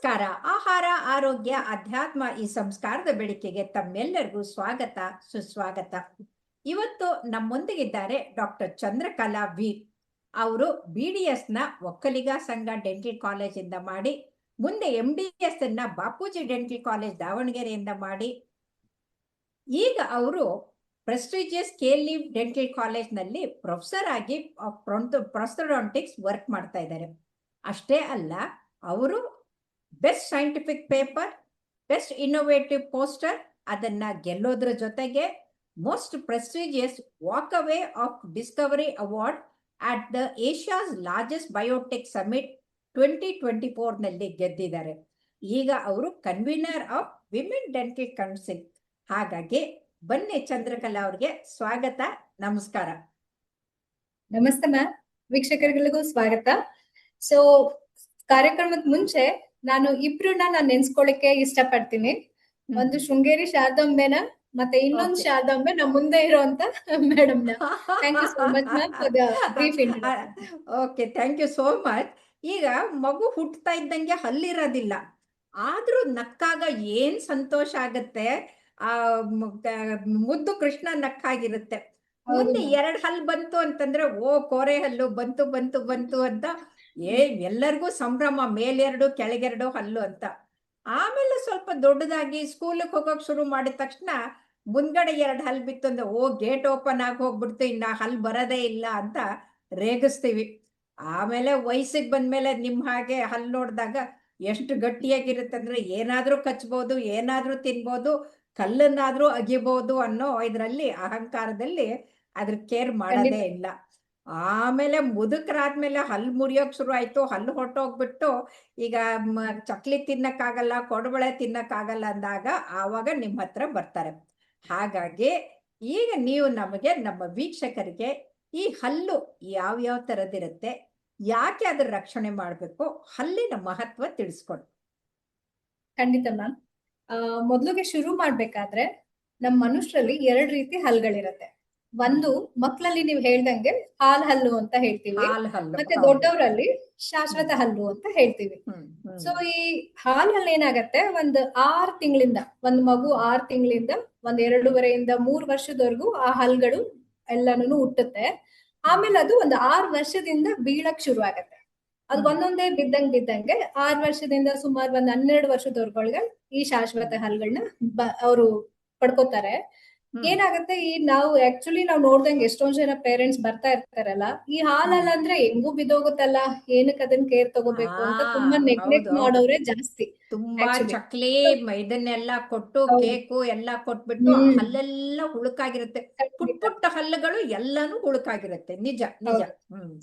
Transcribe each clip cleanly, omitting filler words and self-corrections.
ನಮಸ್ಕಾರ. ಆಹಾರ, ಆರೋಗ್ಯ, ಅಧ್ಯಾತ್ಮ ಈ ಸಂಸ್ಕಾರದ ಬೆಳಕಿಗೆ ತಮ್ಮೆಲ್ಲರಿಗೂ ಸ್ವಾಗತ, ಸುಸ್ವಾಗತ. ಇವತ್ತು ನಮ್ಮೊಂದಿಗಿದ್ದಾರೆ ಡಾಕ್ಟರ್ ಚಂದ್ರಕಲಾ ವಿ. ಅವರು BDS ನ ಒಕ್ಕಲಿಗ ಸಂಘ ಡೆಂಟಲ್ ಕಾಲೇಜಿಂದ ಮಾಡಿ, ಮುಂದೆ MDS ಅನ್ನ ಬಾಪೂಜಿ ಡೆಂಟಲ್ ಕಾಲೇಜ್ ದಾವಣಗೆರೆಯಿಂದ ಮಾಡಿ, ಈಗ ಅವರು ಪ್ರೆಸ್ಟಿಜಿಯಸ್ ಕೇಲಿವ್ ಡೆಂಟಲ್ ಕಾಲೇಜ್ನಲ್ಲಿ ಪ್ರೊಫೆಸರ್ ಆಗಿ ಪ್ರೊಸ್ಥೋಡಾಂಟಿಕ್ಸ್ ವರ್ಕ್ ಮಾಡ್ತಾ ಇದ್ದಾರೆ. ಅಷ್ಟೇ ಅಲ್ಲ, ಅವರು best scientific paper, best innovative poster ಅದನ್ನ ಗೆಲ್ಲೋದ್ರ ಜೊತೆಗೆ most prestigious walk away of discovery award at the Asia's largest biotech summit 2024 ನಲ್ಲಿ ಗೆದ್ದಿದ್ದಾರೆ. ಈಗ ಅವರು convener of women dental council. ಹಾಗಾಗಿ ಬನ್ನಿ ಚಂದ್ರಕಲಾ ಅವ್ರಿಗೆ ಸ್ವಾಗತ, ನಮಸ್ಕಾರ. ನಮಸ್ತೆ ಮ್ಯಾಮ್, ವೀಕ್ಷಕರಿಗಳಿಗೂ ಸ್ವಾಗತ. ಸೊ ಕಾರ್ಯಕ್ರಮದ ಮುಂಚೆ ನಾನು ಇಬ್ರನ್ನ ನೆನ್ಸ್ಕೊಳ್ಳಿಕ್ಕೆ ಇಷ್ಟಪಡ್ತೀನಿ. ಒಂದು ಶೃಂಗೇರಿ ಶಾರದಾಂಬೆನ, ಮತ್ತೆ ಇನ್ನೊಂದು ಶಾರದಾಂಬೆ ನಮ್ಮ ಮುಂದೆ ಇರುವಂತ ಮೇಡಮ್ ನ. Thank you so much ma'am for the brief introduction. Okay, thank you so much. ಈಗ ಮಗು ಹುಟ್ಟತಾ ಇದ್ದಂಗೆ ಹಲ್ಲಿರೋದಿಲ್ಲ, ಆದ್ರೂ ನಕ್ಕಾಗ ಏನ್ ಸಂತೋಷ ಆಗತ್ತೆ. ಆ ಮುದ್ದು ಕೃಷ್ಣ ನಕ್ಕಾಗಿರುತ್ತೆ. ಮುಂದೆ 2 ಹಲ್ಲು ಬಂತು ಅಂತಂದ್ರೆ ಕೋರೆ ಹಲ್ಲು ಬಂತು ಬಂತು ಬಂತು ಅಂತ ಎಲ್ಲರಿಗೂ ಸಂಭ್ರಮ, ಮೇಲೆರಡು ಕೆಳಗೆರಡು ಹಲ್ಲು ಅಂತ. ಆಮೇಲೆ ಸ್ವಲ್ಪ ದೊಡ್ಡದಾಗಿ ಸ್ಕೂಲಿಗೆ ಹೋಗೋಕ್ ಶುರು ಮಾಡಿದ ತಕ್ಷಣ ಮುಂದ್ಗಡೆ 2 ಹಲ್ಲು ಬಿತ್ತು ಅಂದ್ರೆ ಗೇಟ್ ಓಪನ್ ಆಗಿ ಹೋಗ್ಬಿಡ್ತು, ಇನ್ನ ಹಲ್ಲು ಬರೋದೇ ಇಲ್ಲ ಅಂತ ರೇಗಿಸ್ತೀವಿ. ಆಮೇಲೆ ವಯಸ್ಸಿಗೆ ಬಂದ್ಮೇಲೆ ನಿಮ್ ಹಾಗೆ ಹಲ್ಲು ನೋಡಿದಾಗ ಎಷ್ಟು ಗಟ್ಟಿಯಾಗಿರುತ್ತೆ ಅಂದ್ರೆ ಏನಾದ್ರೂ ಕಚ್ಬೋದು, ಏನಾದ್ರೂ ತಿನ್ಬೋದು, ಕಲ್ಲನ್ನಾದ್ರೂ ಅಗಿಬಹುದು ಅನ್ನೋ ಇದ್ರಲ್ಲಿ ಅಹಂಕಾರದಲ್ಲಿ ಅದ್ರ ಕೇರ್ ಮಾಡೋದೇ ಇಲ್ಲ. ಆಮೇಲೆ ಮುದುಕರಾದ್ಮೇಲೆ ಹಲ್ಲು ಮುರಿಯೋಕ್ ಶುರು ಆಯ್ತು, ಹಲ್ಲು ಹೊಟ್ಟೋಗ್ಬಿಟ್ಟು ಈಗ ಚಕ್ಲಿ ತಿನ್ನಕ್ಕಾಗಲ್ಲ, ಕೊಡಬಳೆ ತಿನ್ನಕ್ಕಾಗಲ್ಲ ಅಂದಾಗ ಆವಾಗ ನಿಮ್ಮ ಹತ್ರ ಬರ್ತಾರೆ. ಹಾಗಾಗಿ ಈಗ ನೀವು ನಮಗೆ, ನಮ್ಮ ವೀಕ್ಷಕರಿಗೆ ಈ ಹಲ್ಲು ಯಾವ್ಯಾವ ತರದಿರುತ್ತೆ, ಯಾಕೆ ಅದ್ರ ರಕ್ಷಣೆ ಮಾಡ್ಬೇಕು, ಹಲ್ಲಿನ ಮಹತ್ವ ತಿಳಿಸ್ಕೊಡಿ. ಖಂಡಿತ ಮ್ಯಾಮ್. ಮೊದ್ಲಿಗೆ ಶುರು ಮಾಡ್ಬೇಕಾದ್ರೆ ನಮ್ ಮನುಷ್ಯರಲ್ಲಿ 2 ರೀತಿ ಹಲ್ಲುಗಳಿರತ್ತೆ. ಒಂದು ಮಕ್ಕಳಲ್ಲಿ ನೀವು ಹೇಳ್ದಂಗೆ ಹಲ್ಲು ಅಂತ ಹೇಳ್ತೀವಿ, ಮತ್ತೆ ದೊಡ್ಡವರಲ್ಲಿ ಶಾಶ್ವತ ಹಲ್ಲು ಅಂತ ಹೇಳ್ತೀವಿ. ಸೊ ಈ ಹಲ್ಲು ಏನಾಗತ್ತೆ, ಒಂದ್ 6 ತಿಂಗಳಿಂದ, ಒಂದ್ ಮಗು 6 ತಿಂಗಳಿಂದ 2.5 3 ವರ್ಷದವರೆಗೂ ಆ ಹಲ್ಲುಗಳು ಎಲ್ಲಾನು ಹುಟ್ಟುತ್ತೆ. ಆಮೇಲೆ ಅದು ಒಂದು 6 ವರ್ಷದಿಂದ ಬೀಳಕ್ ಶುರು ಆಗತ್ತೆ. ಅದು ಒಂದೊಂದೇ ಬಿದ್ದಂಗೆ 6 ವರ್ಷದಿಂದ ಸುಮಾರು 12 ವರ್ಷದವರೆಗೊಳಗೆ ಈ ಶಾಶ್ವತ ಹಲ್ಲುಗಳನ್ನ ಅವರು ಪಡ್ಕೋತಾರೆ. ಏನಾಗತ್ತೆ, ಈ ನಾವು ಆಕ್ಚುಲಿ ನಾವು ನೋಡ್ದಂಗೆ ಎಷ್ಟೊಂದ್ ಜನ ಪೇರೆಂಟ್ಸ್ ಬರ್ತಾ ಇರ್ತಾರಲ್ಲ, ಈ ಹಾಲಲ್ಲ ಅಂದ್ರೆ ಹೆಂಗೂ ಬಿದ್ದೋಗುತ್ತಲ್ಲ, ಏನಕ್ಕೆ ಅದನ್ನ ಕೇರ್ ತಗೋಬೇಕು ಅಂತ ತುಂಬಾ ನೆಗ್ಲೆಕ್ಟ್ ಮಾಡೋರೇ ಜಾಸ್ತಿ. ತುಂಬಾ ಚಕ್ಲಿ ಇದನ್ನೆಲ್ಲ ಕೊಟ್ಟು, ಕೇಕು ಎಲ್ಲ ಕೊಟ್ಬಿಟ್ಟು ಹಲ್ಲೆಲ್ಲ ಹುಳುಕಾಗಿರುತ್ತೆ, ಪುಟ್ಟ ಹಲ್ಲುಗಳು ಎಲ್ಲಾನು ಹುಳುಕಾಗಿರುತ್ತೆ. ನಿಜ ನಿಜ.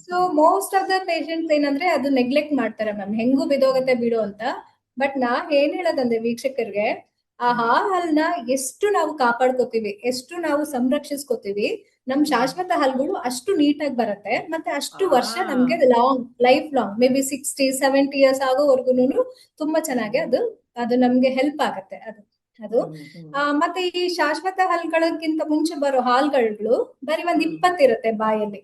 So most of the patients ಏನಂದ್ರೆ ಅದು ನೆಗ್ಲೆಕ್ಟ್ ಮಾಡ್ತಾರೆ ಮ್ಯಾಮ್, ಹೆಂಗೂ ಬಿದ್ದೋಗತ್ತೆ ಬಿಡು ಅಂತ. ಬಟ್ ನಾ ಏನ್ ಹೇಳೋದಂದ್ರೆ ವೀಕ್ಷಕರಿಗೆ, ಆ ಹಲ್ಲನ್ನ ಎಷ್ಟು ನಾವು ಕಾಪಾಡ್ಕೋತೀವಿ, ಎಷ್ಟು ನಾವು ಸಂರಕ್ಷಿಸ್ಕೋತೀವಿ, ನಮ್ ಶಾಶ್ವತ ಹಲ್ಲುಗಳು ಅಷ್ಟು ನೀಟಾಗಿ ಬರುತ್ತೆ. ಮತ್ತೆ ಅಷ್ಟು ವರ್ಷ ನಮ್ಗೆ life long, may be 60-70 years ಆಗೋವರೆಗೂ ತುಂಬಾ ಚೆನ್ನಾಗಿ ಅದು ನಮ್ಗೆ ಹೆಲ್ಪ್ ಆಗತ್ತೆ. ಅದು ಮತ್ತೆ ಈ ಶಾಶ್ವತ ಹಲ್ಲುಗಳಕ್ಕಿಂತ ಮುಂಚೆ ಬರೋ ಹಾಲ್ಗಳು ಬರೀ 20 ಇರುತ್ತೆ ಬಾಯಲ್ಲಿ.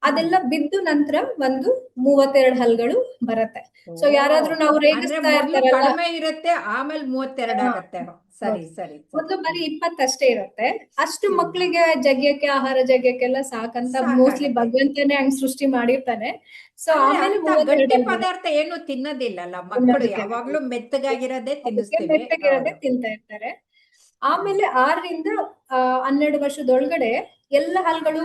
ಅದೆಲ್ಲ ಬಿದ್ದು ನಂತರ 32 ಹಲ್ಲುಗಳು ಬರುತ್ತೆ. ಸೊ ಯಾರಾದ್ರೂ ನಾವು ರೇಗಿಸ್ತಾ ಕಡಿಮೆ ಇರುತ್ತೆ, ಆಮೇಲೆ 32 ಆಗುತ್ತೆ. ಸರಿ ಸರಿ. ಮೊದಲು ಬರೀ 20 ಅಷ್ಟೇ ಇರುತ್ತೆ. ಅಷ್ಟು ಮಕ್ಕಳಿಗೆ ಜಗ್ಯಕ್ಕೆ, ಆಹಾರ ಜಗ್ಯಕ್ಕೆಲ್ಲ ಸಾಕಂತ ಮೋಸ್ಟ್ಲಿ ಭಗವಂತನೇ ಹಂಗ್ ಸೃಷ್ಟಿ ಮಾಡಿರ್ತಾನೆ. ಸೊ ಆಮೇಲೆ ಗಟ್ಟಿ ಪದಾರ್ಥ ಏನು ತಿನ್ನೋದಿಲ್ಲಲ್ಲ ಮಕ್ಕಳು, ಯಾವಾಗ್ಲೂ ಮೆತ್ತಗಾಗಿರೋದೇ ತಿಂತಾ ಇರ್ತಾರೆ. ಆಮೇಲೆ 6ರಿಂದ 12 ವರ್ಷದೊಳಗಡೆ ಎಲ್ಲ ಹಲ್ಲುಗಳು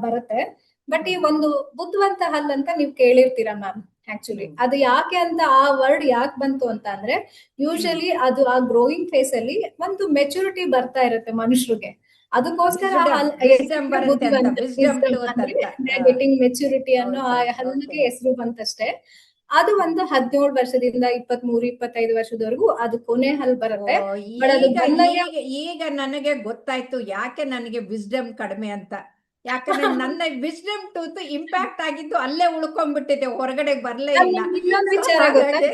ಬರುತ್ತೆ. ಬಟ್ ಈ ಒಂದು ಬುದ್ಧಿವಂತ ಹಲ್ಲು ಅಂತ ನೀವು ಕೇಳಿರ್ತೀರಾ ಮ್ಯಾಮ್. ಆಕ್ಚುಲಿ ಅದು ಯಾಕೆ ಅಂತ, ಆ ವರ್ಡ್ ಯಾಕೆ ಬಂತು ಅಂತ ಅಂದ್ರೆ, ಯೂಶಲಿ ಅದು ಆ ಗ್ರೋಯಿಂಗ್ ಫೇಸ್ ಅಲ್ಲಿ ಒಂದು ಮೆಚುರಿಟಿ ಬರ್ತಾ ಇರುತ್ತೆ ಮನುಷ್ಯರಿಗೆ. ಅದಕ್ಕೋಸ್ಕರ ಗೆಟಿಂಗ್ ಮೆಚುರಿಟಿ ಅನ್ನೋ ಆ ಹಲ್ಲಿಗೆ ಹೆಸರು ಬಂತಷ್ಟೇ. ಅದು ಒಂದು 17 ವರ್ಷದಿಂದ 23-25 ವರ್ಷದವರೆಗೂ ಅದು ಕೊನೆ ಹಲ್ಲು ಬರುತ್ತೆ. ಈಗ ನನಗೆ ಗೊತ್ತಾಯ್ತು ಯಾಕೆ ನನಗೆ ವಿಸ್ಡಮ್ ಕಡಿಮೆ ಅಂತ. ಯಾಕಂದ್ರೆ ನನ್ನ ವಿಸ್ಡಮ್ ಟೂತ್ ಇಂಪ್ಯಾಕ್ಟ್ ಆಗಿದ್ದು ಅಲ್ಲೇ ಉಳ್ಕೊಂಡ್ಬಿಟ್ಟಿದೆ, ಹೊರಗಡೆ ಬರ್ಲೇ ಇಲ್ಲ. ನಿಮ್ಗೆ ಇನ್ನೊಂದು ಸೊ ವಿಚಾರ ಗೊತ್ತಾ, ಹಾಗಾಗಿ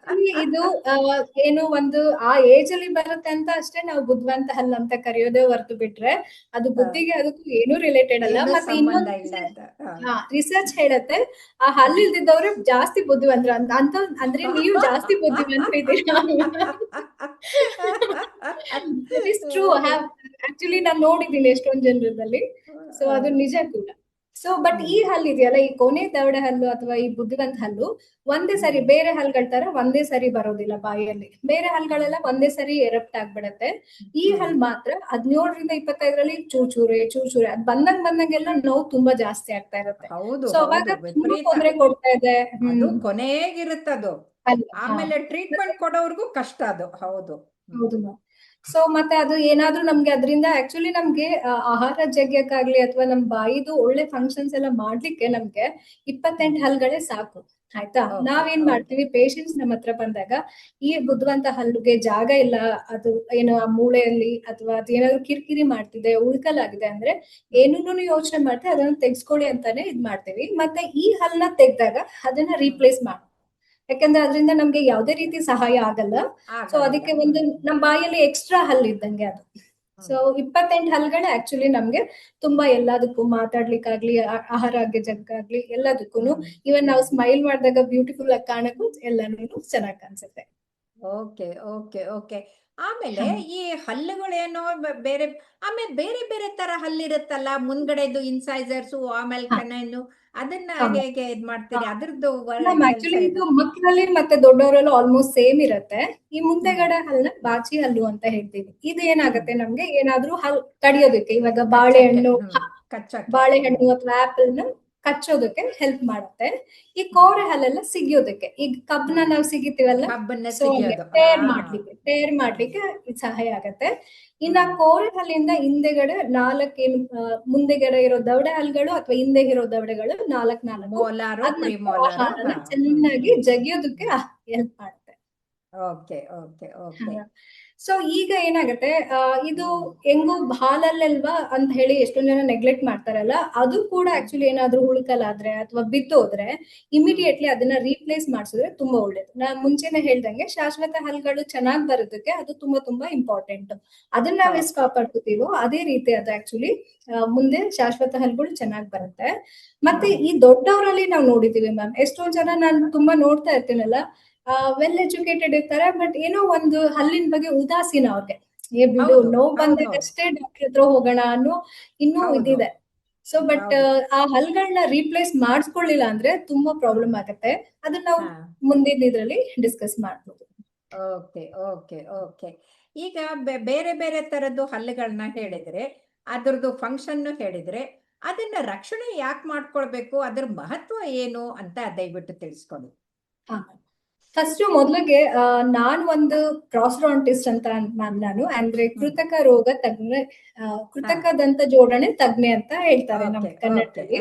Actually ಇದು ಏನು ಒಂದು ಆ ಏಜ್ ಅಲ್ಲಿ ಬರುತ್ತೆ ಅಂತ ಅಷ್ಟೇ ನಾವು ಬುದ್ಧಿವಂತ ಹಲ್ಲು ಅಂತ ಕರೆಯೋದೇ ಹೊರತು ಬಿಟ್ರೆ ಅದು ಬುದ್ಧಿಗೆ ಅದಕ್ಕೂ ಏನೂ ರಿಲೇಟೆಡ್ ಅಲ್ಲ. ಏನೂ ಮತ್ತೆ ಸಂಬಂಧ ಇನ್ನೊಂದು ಇಲ್ಲ ಅಂತ. ರಿಸರ್ಚ್ ಹೇಳುತ್ತೆ ಆ ಹಲ್ಲು ಇಲ್ದಿದ್ದವ್ರೆ ಜಾಸ್ತಿ ಬುದ್ಧಿವಂತರು ಅಂತ ಅಂದ್ರೆ ನೀವು ಜಾಸ್ತಿ ಬುದ್ಧಿವಂತರು ಇದ್ದೀರಾ. That is true. ಆಕ್ಚುಲಿ ನಾನು ನೋಡಿದ್ದೀನಿ ಎಷ್ಟೊಂದು ಜನರಲ್ಲಿ, ಸೊ ಅದು ನಿಜ ಕೂಡ. ಸೊ ಬಟ್ ಈ ಹಲ್ಲು ಇದೆಯಲ್ಲ, ಈ ಕೊನೆ ದವಡೆ ಹಲ್ಲು ಅಥವಾ ಈ ಬುದ್ಧಿವಂತ ಹಲ್ಲು ಒಂದೇ ಸರಿ, ಬೇರೆ ಹಲ್ಗಳ ತರ ಒಂದೇ ಸರಿ ಬರೋದಿಲ್ಲ ಬಾಯಲ್ಲಿ. ಬೇರೆ ಹಲ್ಗಳೆಲ್ಲ ಒಂದೇ ಸರಿ ಎರಪ್ಟ್ ಆಗ್ಬಿಡತ್ತೆ. ಈ ಹಲ್ ಮಾತ್ರ 17ರಿಂದ 25ರಲ್ಲಿ ಚೂಚೂರೆ ಅದ್ ಬಂದಂಗೆಲ್ಲ ನೋವು ತುಂಬಾ ಜಾಸ್ತಿ ಆಗ್ತಾ ಇರುತ್ತೆ. ಹೌದು ಸೊ ಹೌದು, ಅವಾಗ ತುಂಬಾ ವಿಪರೀತ. ತೊಂದರೆ ಕೊಡ್ತಾ ಇದೆ. ಅದು ಕೊನೆಗಿರುತ್ತದು. ಹಲ್ಲು. ಆಮೇಲೆ ಟ್ರೀಟ್ಮೆಂಟ್ ಕೊಡೋರ್ಗೂ ಕಷ್ಟ ಅದು. ಹೌದು. ಹೌದು ಮ್ಯಾಮ್. ಸೊ ಮತ್ತೆ ಅದು ಏನಾದ್ರೂ ನಮ್ಗೆ ಅದರಿಂದ ಆಕ್ಚುಲಿ ನಮ್ಗೆ ಆಹಾರ ಜಗ್ಯಕ್ಕಾಗ್ಲಿ ಅಥವಾ ನಮ್ ಬಾಯಿದು ಒಳ್ಳೆ ಫಂಕ್ಷನ್ಸ್ ಎಲ್ಲ ಮಾಡ್ಲಿಕ್ಕೆ ನಮ್ಗೆ 28 ಹಲ್ಗಳೇ ಸಾಕು. ಆಯ್ತಾ? Okay, ನಾವೇನ್ ಮಾಡ್ತೀವಿ, ಪೇಷಂಟ್ಸ್ ನಮ್ಮ ಹತ್ರ ಬಂದಾಗ ಈ ಬುದ್ಧಿವಂತ ಹಲ್ಲುಗೆ ಜಾಗ ಇಲ್ಲ, ಅದು ಏನೋ ಆ ಮೂಳೆಯಲ್ಲಿ ಅಥವಾ ಅದೇನಾದ್ರು ಕಿರಿಕಿರಿ ಮಾಡ್ತಿದೆ, ಉಳ್ಕಲಾಗಿದೆ ಅಂದ್ರೆ ಏನೂನು ಯೋಚನೆ ಮಾಡ್ತೀವಿ, ಅದನ್ನ ತೆಗ್ಸ್ಕೊಳ್ಳಿ ಅಂತಾನೆ ಇದ್ ಮಾಡ್ತೀವಿ. ಮತ್ತೆ ಈ ಹಲ್ಲನ್ನ ತೆಗ್ದಾಗ ಅದನ್ನ ರೀಪ್ಲೇಸ್ ಮಾಡಿ, ಯಾಕಂದ್ರೆ ಅದರಿಂದ ನಮ್ಗೆ ಯಾವುದೇ ರೀತಿ ಸಹಾಯ ಆಗಲ್ಲ. ಸೊ ಅದಕ್ಕೆ ಒಂದು ನಮ್ ಬಾಯಲ್ಲಿ ಎಕ್ಸ್ಟ್ರಾ ಹಲ್ಲು ಇದ್ದಂಗೆ ಅದು. ಸೊ 28 ಹಲ್ಗಳೇ ಆಕ್ಚುಲಿ ನಮ್ಗೆ ತುಂಬಾ ಎಲ್ಲದಕ್ಕೂ, ಮಾತಾಡ್ಲಿಕ್ಕಾಗ್ಲಿ, ಆಹಾರ ಜಗ್ಗಾಗ್ಲಿ, ಎಲ್ಲದಕ್ಕೂ. ಇವನ್ ನಾವು ಸ್ಮೈಲ್ ಮಾಡಿದಾಗ ಬ್ಯೂಟಿಫುಲ್ ಆಗಿ ಕಾಣಕ್ಕೂ ಎಲ್ಲಾನು ಚೆನ್ನಾಗಿ ಕಾಣಿಸುತ್ತೆ. Okay okay okay. ಆಮೇಲೆ ಈ ಹಲ್ಲುಗಳೇನೋ ಬೇರೆ, ಆಮೇಲೆ ಬೇರೆ ಬೇರೆ ತರ ಹಲ್ಲಿರುತ್ತಲ್ಲ, ಮುಂದ್ಗಡೆದು ಇನ್ಸೈಸರ್ಸು, ಆಮೇಲೆ ಕನೈನು, ಅದನ್ನ ಹೇಗೆ ಇದ್ ಮಾಡ್ತೀರಿ? ಅದ್ರದ್ದು ಆಕ್ಚುಲಿ ಇದು ಮಕ್ಕಳಲ್ಲಿ ಮತ್ತೆ ದೊಡ್ಡವರಲ್ಲೂ ಆಲ್ಮೋಸ್ಟ್ ಸೇಮ್ ಇರುತ್ತೆ. ಈ ಮುಂದೆಗಡೆ ಹಲ್ಲನ್ನ ಬಾಚಿ ಹಲ್ಲು ಅಂತ ಹೇಳ್ತೀವಿ. ಇದು ಏನಾಗುತ್ತೆ, ನಮ್ಗೆ ಏನಾದ್ರೂ ಹಲ್ ಕಡಿಯೋದಕ್ಕೆ, ಇವಾಗ ಬಾಳೆಹಣ್ಣು ಅಥವಾ ಆಪಲ್ ನ ಕಚ್ಚೋದಕ್ಕೆ ಹೆಲ್ಪ್ ಮಾಡುತ್ತೆ. ಈ ಕೋರೆ ಹಲ್ಲೆಲ್ಲ ಸಿಗಿಯೋದಕ್ಕೆ, ಈಗ ಕಬ್ಬನ್ನ ನಾವು ಸಿಗಿತೀವಲ್ಲ, ಟೇರ್ ಮಾಡ್ಲಿಕ್ಕೆ ಇದು ಸಹಾಯ ಆಗತ್ತೆ. ಇನ್ನ ಕೋರೆ ಹಲ್ಲಿಂದ ಹಿಂದೆಗಡೆ 4 ಮುಂದೆಗಡೆ ಇರೋ ದವಡೆ ಹಲ್ಗಳು ಅಥವಾ ಹಿಂದೆ ಇರೋ ದವಡೆಗಳು 4 ಚೆನ್ನಾಗಿ ಜಗಿಯೋದಕ್ಕೆ ಹೆಲ್ಪ್ ಮಾಡುತ್ತೆ. Okay okay okay. ಸೊ ಈಗ ಏನಾಗುತ್ತೆ, ಇದು ಹೆಂಗೋ ಹಾಲಲ್ಲೆಲ್ವಾ ಅಂತ ಹೇಳಿ ಎಷ್ಟೊಂದ್ ಜನ ನೆಗ್ಲೆಕ್ಟ್ ಮಾಡ್ತಾರಲ್ಲ, ಅದು ಕೂಡ ಆಕ್ಚುಲಿ ಏನಾದ್ರೂ ಹುಳುಕಲಾದ್ರೆ ಅಥವಾ ಬಿದ್ದೋದ್ರೆ ಇಮಿಡಿಯೇಟ್ಲಿ ಅದನ್ನ ರೀಪ್ಲೇಸ್ ಮಾಡಿಸಿದ್ರೆ ತುಂಬಾ ಒಳ್ಳೇದು. ನಾನ್ ಮುಂಚೆನೆ ಹೇಳ್ದಂಗೆ ಶಾಶ್ವತ ಹಲ್ಗಳು ಚೆನ್ನಾಗಿ ಬರೋದಕ್ಕೆ ಅದು ತುಂಬಾ ತುಂಬಾ ಇಂಪಾರ್ಟೆಂಟ್. ಅದನ್ನ ನಾವ್ ಎಷ್ಟು ಕಾಪಾಡ್ಕೋತೀವೋ ಅದೇ ರೀತಿ ಅದು ಆಕ್ಚುಲಿ ಮುಂದೆ ಶಾಶ್ವತ ಹಲ್ಗಳು ಚೆನ್ನಾಗಿ ಬರುತ್ತೆ. ಮತ್ತೆ ಈ ದೊಡ್ಡವರಲ್ಲಿ ನಾವು ನೋಡಿದೀವಿ ಮ್ಯಾಮ್, ಎಷ್ಟೊಂದ್ ಜನ ನಾನು ತುಂಬಾ ನೋಡ್ತಾ ಇರ್ತೀನಲ್ಲ, ವೆಲ್ ಎಜುಕೇಟೆಡ್ ಇರ್ತಾರೆ, ಬಟ್ ಏನೋ ಒಂದು ಹಲ್ಲಿನ ಬಗ್ಗೆ ಉದಾಸೀನ ಅವ್ರಿಗೆ. ಬಿಡು, ನೋವು ಬಂದಾಗಷ್ಟೇ ಡಾಕ್ಟರ್ ಹತ್ರ ಹೋಗೋಣ ಅನ್ನೋ ಇನ್ನೂ ಇದಿದೆ. ಸೊ ಬಟ್ ಆ ಹಲ್ಗಳನ್ನ ರೀಪ್ಲೇಸ್ ಮಾಡಿಸ್ಕೊಳ್ಳಿಲ್ಲ ಅಂದ್ರೆ ತುಂಬಾ ಪ್ರಾಬ್ಲಮ್ ಆಗುತ್ತೆ. ಅದನ್ನ ನಾವು ಮುಂದಿನ ಇದ್ರಲ್ಲಿ ಡಿಸ್ಕಸ್ ಮಾಡ್ಬೋದು. Okay okay okay. ಈಗ ಬೇರೆ ಬೇರೆ ತರದ್ದು ಹಲ್ಲುಗಳನ್ನ ಹೇಳಿದ್ರೆ, ಅದ್ರದ್ದು ಫಂಕ್ಷನ್ ಹೇಳಿದ್ರೆ, ಅದನ್ನ ರಕ್ಷಣೆ ಯಾಕೆ ಮಾಡ್ಕೊಳ್ಬೇಕು, ಅದ್ರ ಮಹತ್ವ ಏನು ಅಂತ ದಯವಿಟ್ಟು ತಿಳಿಸ್ಕೊಡಿ. ಫಸ್ಟ್ ಮೊದ್ಲಿಗೆ ನಾನು ಒಂದು ಪ್ರಾಸ್ಟೋಡಾಂಟಿಸ್ಟ್ ಅಂತ ಮ್ಯಾಮ್. ನಾನು ಅಂದ್ರೆ ಕೃತಕ ರೋಗ ತಜ್ಞೆ, ಕೃತಕ ದಂತ ಜೋಡಣೆ ತಜ್ಞೆ ಅಂತ ಹೇಳ್ತಾರೆ ನಮ್ ಕನ್ನಡದಲ್ಲಿ.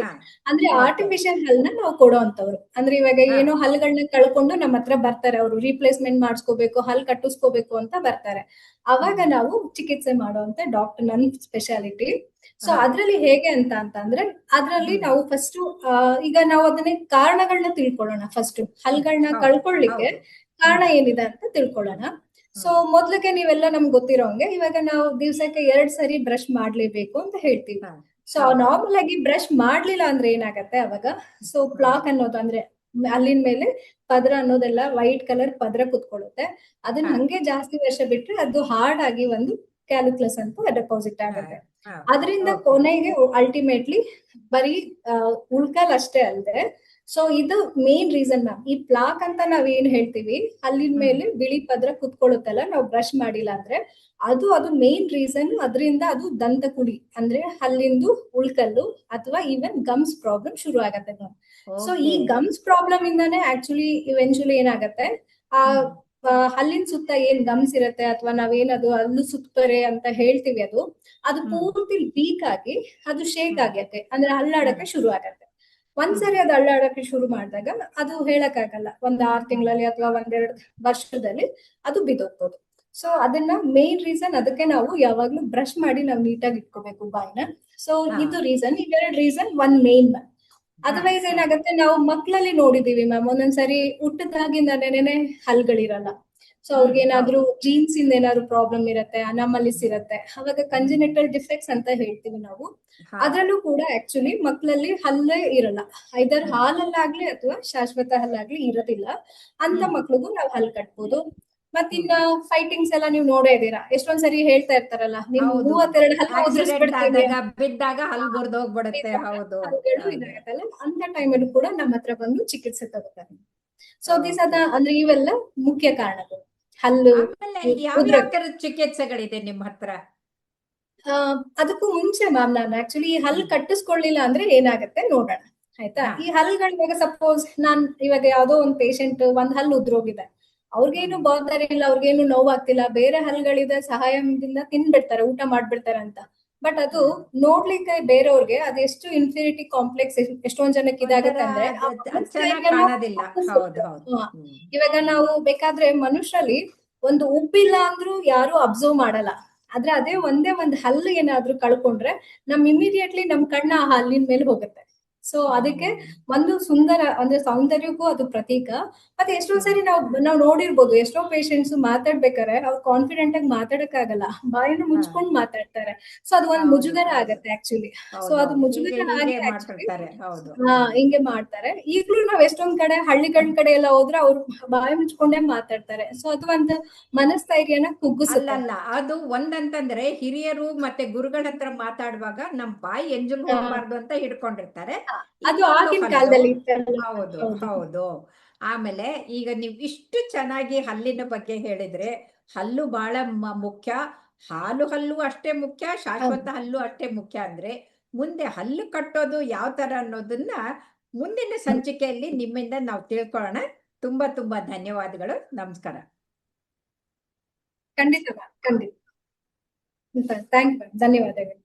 ಅಂದ್ರೆ ಆರ್ಟಿಫಿಷಿಯಲ್ ಹಲ್ನ ನಾವು ಕೊಡೋ ಅಂತವ್ರು. ಅಂದ್ರೆ ಇವಾಗ ಏನೋ ಹಲ್ಗಳನ್ನ ಕಳ್ಕೊಂಡು ನಮ್ಮ ಹತ್ರ ಬರ್ತಾರೆ, ಅವರು ರೀಪ್ಲೇಸ್ಮೆಂಟ್ ಮಾಡಿಸ್ಕೋಬೇಕು, ಹಲ್ ಕಟ್ಟಿಸ್ಕೋಬೇಕು ಅಂತ ಬರ್ತಾರೆ. ಅವಾಗ ನಾವು ಚಿಕಿತ್ಸೆ ಮಾಡುವಂತ ಡಾಕ್ಟರ್, ನನ್ ಸ್ಪೆಷಾಲಿಟಿ. ಸೊ ಅದ್ರಲ್ಲಿ ಹೇಗೆ ಅಂತಂದ್ರೆ, ಅದ್ರಲ್ಲಿ ನಾವು ಫಸ್ಟ್ ಈಗ ನಾವು ಅದನ್ನ ಕಾರಣಗಳನ್ನ ತಿಳ್ಕೊಳ್ಳೋಣ. ಫಸ್ಟ್ ಹಲ್ಗಳನ್ನ ಕಳ್ಕೊಳ್ಳಿಕ್ಕೆ ಕಾರಣ ಏನಿದೆ ಅಂತ ತಿಳ್ಕೊಳ್ಳೋಣ. ಸೊ ಮೊದ್ಲಿಗೆ ನೀವೆಲ್ಲ ನಮ್ಗೆ ಗೊತ್ತಿರೋಂಗೆ, ಇವಾಗ ನಾವು ದಿವ್ಸಕ್ಕೆ 2 ಸರಿ ಬ್ರಷ್ ಮಾಡ್ಲೇಬೇಕು ಅಂತ ಹೇಳ್ತೀವಿ. ಸೊ ನಾರ್ಮಲ್ ಆಗಿ ಬ್ರಷ್ ಮಾಡ್ಲಿಲ್ಲ ಅಂದ್ರೆ ಏನಾಗತ್ತೆ ಅವಾಗ, ಸೊ ಪ್ಲಾಕ್ ಅನ್ನೋದು ಅಂದ್ರೆ ಅಲ್ಲಿನ ಮೇಲೆ ಪದರ ಅನ್ನೋದೆಲ್ಲ ವೈಟ್ ಕಲರ್ ಪದರ ಕುತ್ಕೊಳ್ಳುತ್ತೆ. ಅದನ್ನ ಹಂಗೆ ಜಾಸ್ತಿ ವರ್ಷ ಬಿಟ್ರೆ ಅದು ಹಾರ್ಡ್ ಆಗಿ ಒಂದು ಕ್ಯಾಲ್ಕುಲಸ್ ಅಂತ ಡೆಪಾಸಿಟ್ ಆಗುತ್ತೆ. ಅದರಿಂದ ಕೊನೆಗೆ ಅಲ್ಟಿಮೇಟ್ಲಿ ಬರೀ ಉಳ್ಕಲ್ ಅಷ್ಟೇ ಅಲ್ಲದೆ, ಸೊ ಇದು ಮೇನ್ ರೀಸನ್ ಮ್ಯಾಮ್. ಈ ಪ್ಲಾಕ್ ಅಂತ ನಾವ್ ಏನ್ ಹೇಳ್ತೀವಿ, ಅಲ್ಲಿನ ಮೇಲೆ ಬಿಳಿ ಪದ್ರ ಕುತ್ಕೊಳ್ಳುತ್ತಲ್ಲ ನಾವು ಬ್ರಷ್ ಮಾಡಿಲ್ಲ ಅಂದ್ರೆ, ಅದು ಮೇನ್ ರೀಸನ್. ಅದರಿಂದ ಅದು ದಂತ ಕುಡಿ ಅಂದ್ರೆ ಹಲ್ಲಿಂದು ಉಳ್ಕಲ್ಲು ಅಥವಾ ಈವನ್ ಗಮ್ಸ್ ಪ್ರಾಬ್ಲಮ್ ಶುರು ಆಗತ್ತೆ ಮ್ಯಾಮ್. ಸೊ ಈ ಗಮ್ಸ್ ಪ್ರಾಬ್ಲಮ್ ಇಂದಾನೆ ಆಕ್ಚುಲಿ ಇವೆಂಚುಲಿ ಏನಾಗತ್ತೆ, ಆ ಹಲ್ಲಿನ ಸುತ್ತ ಏನ್ ಗಮ್ಸ್ ಇರತ್ತೆ ಅಥವಾ ನಾವೇನದು ಹಲ್ಲು ಸುತ್ತರೆ ಅಂತ ಹೇಳ್ತೀವಿ, ಅದು ಪೂರ್ತಿ ವೀಕ್ ಆಗಿ ಅದು ಶೇಕ್ ಆಗತ್ತೆ, ಅಂದ್ರೆ ಹಲ್ಲಾಡಕ್ಕೆ ಶುರು ಆಗತ್ತೆ. ಒಂದ್ಸರಿ ಅದು ಅಳ್ಳಾಡಕ್ಕೆ ಶುರು ಮಾಡಿದಾಗ ಅದು ಹೇಳಕ್ಕಾಗಲ್ಲ, 1-6 ತಿಂಗಳಲ್ಲಿ ಅಥವಾ 1-2 ವರ್ಷದಲ್ಲಿ ಅದು ಬಿದ್ದೋಗ್ಬೋದು. ಸೊ ಅದನ್ನ ಮೇನ್ ರೀಸನ್ ಅದಕ್ಕೆ ನಾವು ಯಾವಾಗ್ಲೂ ಬ್ರಷ್ ಮಾಡಿ ನಾವು ನೀಟಾಗಿ ಇಟ್ಕೋಬೇಕು ಬಾಯಿನ. ಸೊ ಇದು ರೀಸನ್, ಇವೆರಡು ರೀಸನ್ ಒಂದ್ ಮೇನ್ ಮ್ಯಾಮ್. ಅದರ್ವೈಸ್ ಏನಾಗುತ್ತೆ, ನಾವು ಮಕ್ಳಲ್ಲಿ ನೋಡಿದೀವಿ ಮ್ಯಾಮ್, ಒಂದೊಂದ್ಸರಿ ಹುಟ್ಟದಾಗಿಂದನೇನೆ ಹಲ್ಗಳಿರಲ್ಲ. ಸೊ ಅವ್ರಿಗೆ ಏನಾದ್ರು ಜೀನ್ಸ್ ಇಂದ ಏನಾದ್ರು ಪ್ರಾಬ್ಲಮ್ ಇರತ್ತೆ, ಅನಾಮಲಿಸ್ ಇರತ್ತೆ, ಅವಾಗ ಕಂಜಿನೆಟಲ್ ಡಿಫೆಕ್ಟ್ಸ್ ಅಂತ ಹೇಳ್ತೀವಿ ನಾವು. ಅದ್ರಲ್ಲೂ ಕೂಡ ಆಕ್ಚುಲಿ ಮಕ್ಕಳಲ್ಲಿ ಹಲ್ಲೇ ಇರಲ್ಲ, ಐದರ್ ಹಾಲಲ್ಲಾಗ್ಲಿ ಅಥವಾ ಶಾಶ್ವತ ಹಲ್ಲಾಗ್ಲಿ ಇರೋದಿಲ್ಲ. ಅಂತ ಮಕ್ಳಿಗೂ ನಾವು ಹಲ್ ಕಟ್ಬೋದು. ಮತ್ತಿನ್ನ ಫೈಟಿಂಗ್ಸ್ ಎಲ್ಲ ನೀವು ನೋಡೇ ಇದ್ದೀರಾ, ಎಷ್ಟೊಂದ್ಸರಿ ಹೇಳ್ತಾ ಇರ್ತಾರಲ್ಲ, ನಿಮ್ 32 ಹಲ್ಲು ಉದುರಿಸ್ಬಿಡ್ತೀನಿ ಬಿದ್ದಾಗ ಹಲ್ ಮುರಿದೋಗ್ಬಿಡುತ್ತೆ. ಹೌದು, ಇದಾಗತ್ತಲ್ಲ, ಅಂತ ಟೈಮಲ್ಲೂ ಕೂಡ ನಮ್ಮ ಹತ್ರ ಬಂದು ಚಿಕಿತ್ಸೆ ತಗೋತಾರೆ. ಸೊ ದಿಸ್ ಅದ ಅಂದ್ರೆ ಇವೆಲ್ಲ ಮುಖ್ಯ ಕಾರಣಗಳು ಹಲ್ಲು ಯಾವ ತರದ ಚಿಕಿತ್ಸೆಗಳಿದೆ ನಿಮ್ಮ ಹತ್ರ? ಅದಕ್ಕೂ ಮುಂಚೆ ಮ್ಯಾಮ್, ನಾನು ಆಕ್ಚುಲಿ ಈ ಹಲ್ ಕಟ್ಟಿಸ್ಕೊಳ್ಳಿಲ್ಲ ಅಂದ್ರೆ ಏನಾಗತ್ತೆ ನೋಡೋಣ, ಆಯ್ತಾ? ಈ ಹಲ್ಗಳು ಇವಾಗ ಸಪೋಸ್ ನಾನ್ ಇವಾಗ ಯಾವ್ದೋ ಒಂದ್ ಪೇಷಂಟ್ ಒಂದ್ ಹಲ್ಲು ಉದ್ರೋಗಿದೆ, ಅವ್ರಿಗೇನು ಬಾಧೆ ಇಲ್ಲ, ಅವ್ರಿಗೇನು ನೋವಾಗ್ತಿಲ್ಲ, ಬೇರೆ ಹಲ್ಗಳಿದೆ ಸಹಾಯದಿಂದ ತಿನ್ಬಿಡ್ತಾರೆ, ಊಟ ಮಾಡ್ಬಿಡ್ತಾರೆ ಅಂತ. ಬಟ್ ಅದು ನೋಡ್ಲಿಕ್ಕೆ ಬೇರೆಯವ್ರಿಗೆ ಅದೆಷ್ಟು ಇನ್ಫೀರಿಟಿ ಕಾಂಪ್ಲೆಕ್ಸ್ ಎಷ್ಟೊಂದ್ ಜನಕ್ಕೆ ಇದಾಗತ್ತೆ ಅಂದ್ರೆ, ಇವಾಗ ನಾವು ಬೇಕಾದ್ರೆ ಮನುಷ್ಯರಲ್ಲಿ ಒಂದು ಉಬ್ಬಿಲ್ಲ ಅಂದ್ರೂ ಯಾರು ಅಬ್ಸರ್ವ್ ಮಾಡಲ್ಲ, ಆದ್ರೆ ಅದೇ ಒಂದೇ ಒಂದ್ ಹಲ್ಲು ಏನಾದ್ರೂ ಕಳ್ಕೊಂಡ್ರೆ ನಮ್ ಇಮಿಡಿಯೇಟ್ಲಿ ನಮ್ ಕಣ್ಣ ಆ ಹಲ್ಲಿನ ಮೇಲೆ ಹೋಗುತ್ತೆ. ಸೊ ಅದಕ್ಕೆ ಒಂದು ಸುಂದರ ಅಂದ್ರೆ ಸೌಂದರ್ಯಕ್ಕೂ ಅದು ಪ್ರತೀಕ. ಮತ್ತೆ ಎಷ್ಟೋ ಸರಿ ನಾವು ನೋಡಿರ್ಬೋದು, ಎಷ್ಟೋ ಪೇಷಂಟ್ಸ್ ಮಾತಾಡ್ಬೇಕಾರೆ ಅವ್ರು ಕಾನ್ಫಿಡೆಂಟ್ ಆಗಿ ಮಾತಾಡಕ್ ಆಗಲ್ಲ, ಬಾಯಿನ ಮುಚ್ಕೊಂಡ್ ಮಾತಾಡ್ತಾರೆ. ಸೊ ಅದು ಒಂದ್ ಮುಜುಗರ ಆಗತ್ತೆ ಆಕ್ಚುಲಿ. ಸೊ ಅದು ಮುಜುಗರ ಆಗಿ ಹಿಂಗೆ ಮಾಡ್ತಾರೆ. ಈಗ್ಲೂ ನಾವ್ ಎಷ್ಟೊಂದ್ ಕಡೆ ಹಳ್ಳಿಗಳ ಕಡೆ ಎಲ್ಲ ಹೋದ್ರೆ ಅವ್ರು ಬಾಯಿ ಮುಚ್ಕೊಂಡೇ ಮಾತಾಡ್ತಾರೆ. ಸೊ ಅದು ಒಂದು ಮನಸ್ಥೈರ್ಯನ ಕುಗ್ಗಿಸಲ್ಲ. ಅದು ಒಂದಂತಂದ್ರೆ ಹಿರಿಯರು ಮತ್ತೆ ಗುರುಗಳ ಹತ್ರ ಮಾತಾಡುವಾಗ ನಮ್ ಬಾಯಿ ಎಂಜಲ್ ಹೋಗ್ಬಾರ್ದು ಅಂತ ಹಿಡ್ಕೊಂಡಿರ್ತಾರೆ. ಅದು ಆಗಿನ ಕಾಲದಲ್ಲಿ ಹೌದು ಹೌದು. ಆಮೇಲೆ ಈಗ ನೀವು ಇಷ್ಟು ಚೆನ್ನಾಗಿ ಹಲ್ಲಿನ ಬಗ್ಗೆ ಹೇಳಿದ್ರೆ, ಹಲ್ಲು ಬಹಳ ಮುಖ್ಯ, ಹಲ್ಲು ಅಷ್ಟೇ ಮುಖ್ಯ, ಶಾಶ್ವತ ಹಲ್ಲು ಅಷ್ಟೇ ಮುಖ್ಯ. ಅಂದ್ರೆ ಮುಂದೆ ಹಲ್ಲು ಕಟ್ಟೋದು ಯಾವ ತರ ಅನ್ನೋದನ್ನ ಮುಂದಿನ ಸಂಚಿಕೆಯಲ್ಲಿ ನಿಮ್ಮಿಂದ ನಾವು ತಿಳ್ಕೊಳ್ಳೋಣ. ತುಂಬಾ ತುಂಬಾ ಧನ್ಯವಾದಗಳು. ನಮಸ್ಕಾರ. ಖಂಡಿತ ಮ್ಯಾಮ್, ಖಂಡಿತ. ಥ್ಯಾಂಕ್ ಯು, ಧನ್ಯವಾದಗಳು.